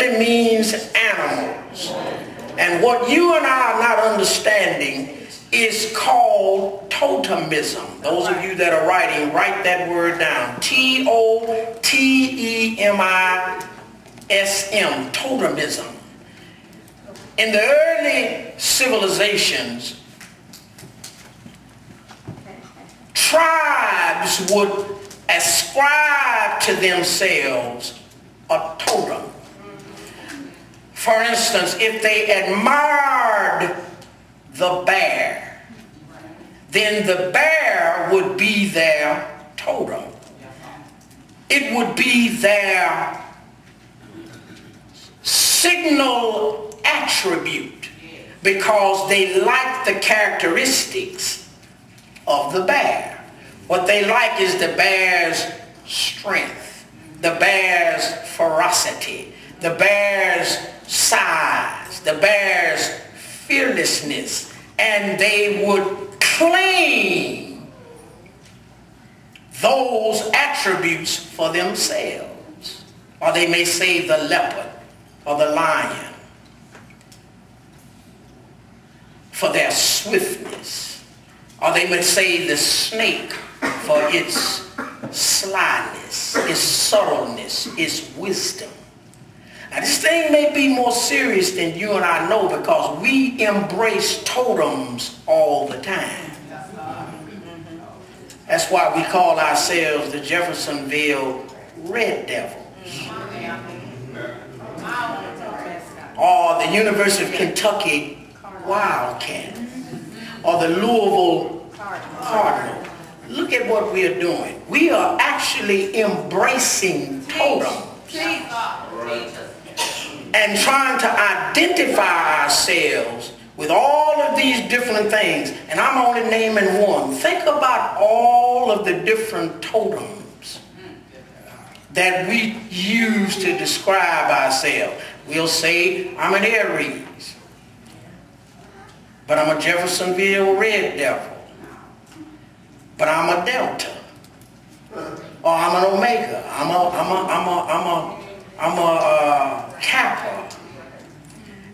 simply means animals. And what you and I are not understanding is called totemism. Those of you that are writing, write that word down. T-O-T-E-M-I-S-M, totemism. In the early civilizations, tribes would ascribe to themselves a totem. For instance, if they admired the bear, then the bear would be their totem. It would be their signal attribute because they like the characteristics of the bear. What they like is the bear's strength, the bear's ferocity, the bear's size, the bear's fearlessness, and they would claim those attributes for themselves. Or they may say the leopard or the lion for their swiftness. Or they may say the snake for its slyness, its subtleness, its wisdom. Now this thing may be more serious than you and I know because we embrace totems all the time. That's why we call ourselves the Jeffersonville Red Devils. Or the University of Kentucky Wildcat. Or the Louisville Cardinal. Look at what we are doing. We are actually embracing totems and trying to identify ourselves with all of these different things. And I'm only naming one. Think about all of the different totems that we use to describe ourselves. We'll say, I'm an Aries, but I'm a Jeffersonville Red Devil. But I'm a Delta, or I'm an Omega. I'm a Kappa,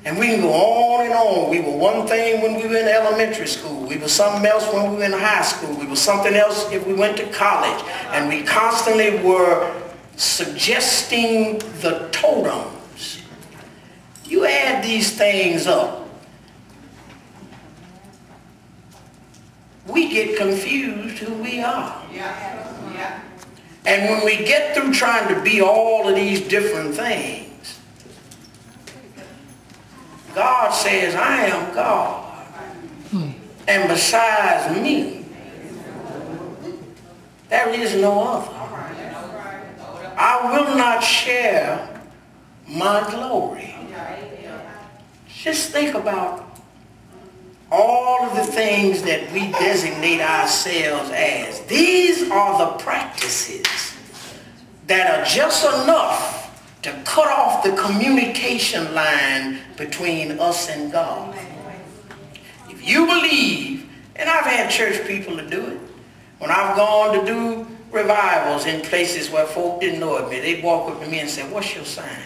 and we can go on and on. We were one thing when we were in elementary school. We were something else when we were in high school. We were something else if we went to college, and we constantly were suggesting the totems. You add these things up, we get confused who we are. And when we get through trying to be all of these different things, God says, I am God. And besides me, there is no other. I will not share my glory. Just think about all of the things that we designate ourselves as. These are the practices that are just enough to cut off the communication line between us and God. If you believe, and I've had church people to do it, when I've gone to do revivals in places where folk didn't know of me, they'd walk up to me and say, what's your sign?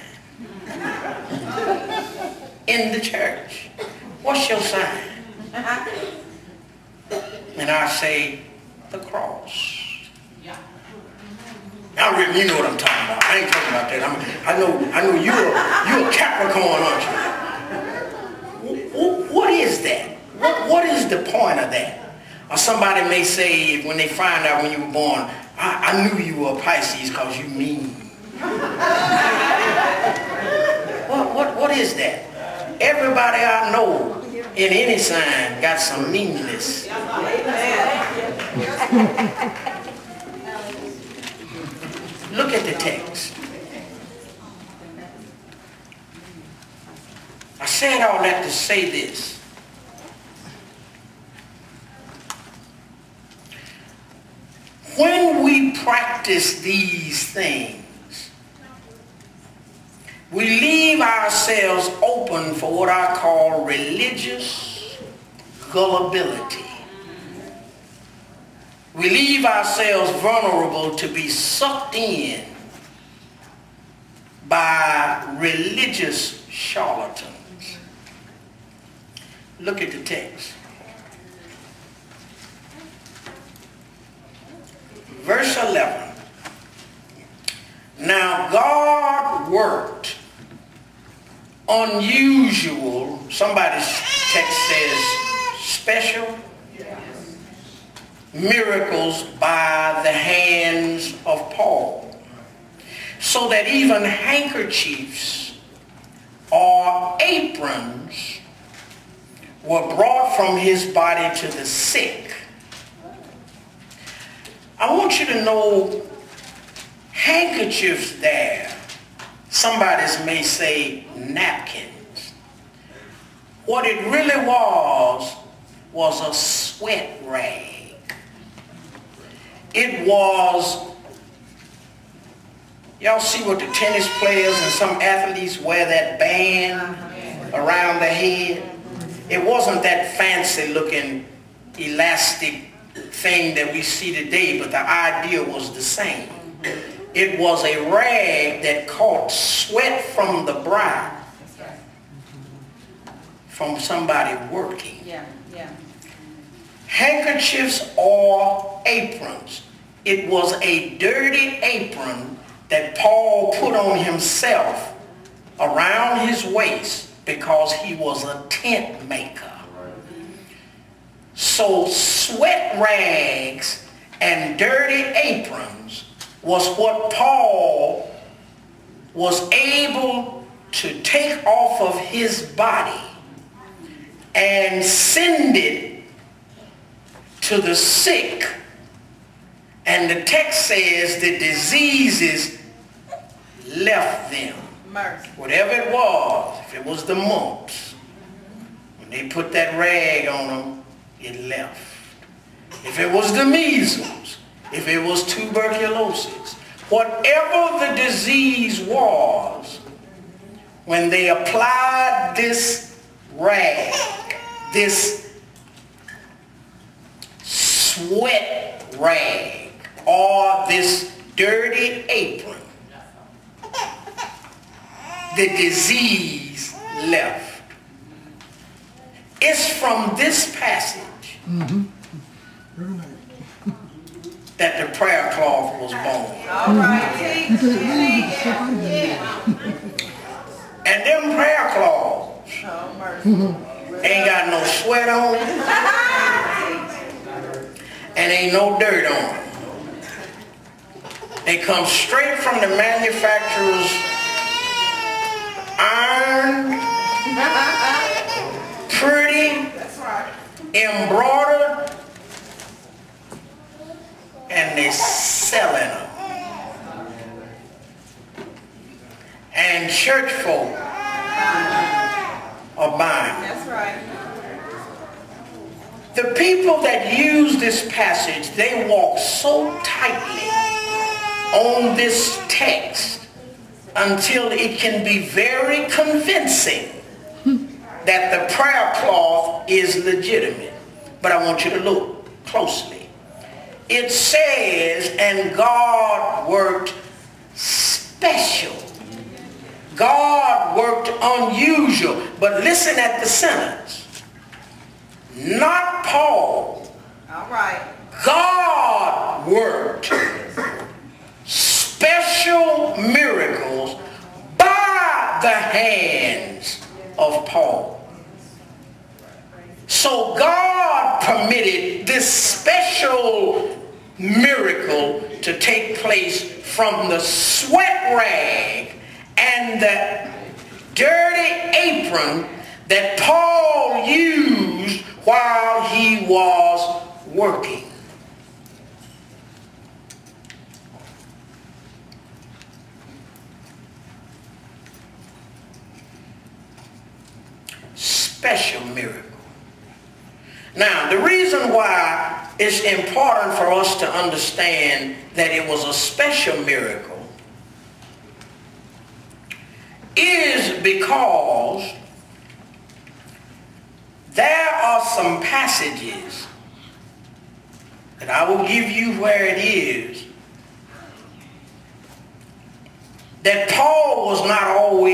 In the church. What's your sign? And I say, the cross. Now, Rick, you know what I'm talking about. I ain't talking about that. I know you're a Capricorn, aren't you? What is that? What is the point of that? Or somebody may say, when they find out when you were born, I knew you were a Pisces because you mean. What is that? Everybody I know in any sign got some meanness. Look at the text. I said all that to say this. When we practice these things, we leave ourselves open for what I call religious gullibility. We leave ourselves vulnerable to be sucked in by religious charlatans. Look at the text. Verse 11. Now God worked unusual, somebody's text says special, miracles by the hands of Paul, so that even handkerchiefs or aprons were brought from his body to the sick. I want you to know handkerchiefs there. Somebody may say napkins. What it really was a sweat rag. It was, y'all see what the tennis players and some athletes wear, that band around their head? It wasn't that fancy looking elastic thing that we see today, but the idea was the same. It was a rag that caught sweat from the brow from somebody working. Handkerchiefs or aprons. It was a dirty apron that Paul put on himself around his waist because he was a tent maker. So sweat rags and dirty aprons was what Paul was able to take off of his body and send it to the sick. And the text says the diseases left them. Whatever it was, if it was the mumps, when they put that rag on them, it left. If it was the measles, if it was tuberculosis, whatever the disease was, when they applied this rag, this sweat rag, or this dirty apron, the disease left. It's from this passage that the prayer cloth was born. All right. And them prayer cloths ain't got no sweat on it and ain't no dirt on it. They come straight from the manufacturer's iron, pretty, embroidered, and they selling them. And church folk are buying. That's right. The people that use this passage, they walk so tightly on this text until it can be very convincing that the prayer cloth is legitimate. But I want you to look closely. It says, and God worked special. God worked unusual. But listen at the sentence. Not Paul. All right. God worked special miracles by the hands of Paul. So God permitted this special miracle to take place from the sweat rag and the dirty apron that Paul used while he was working. Special miracle. Now, the reason why it's important for us to understand that it was a special miracle is because there are some passages that I will give you where it is that Paul was not always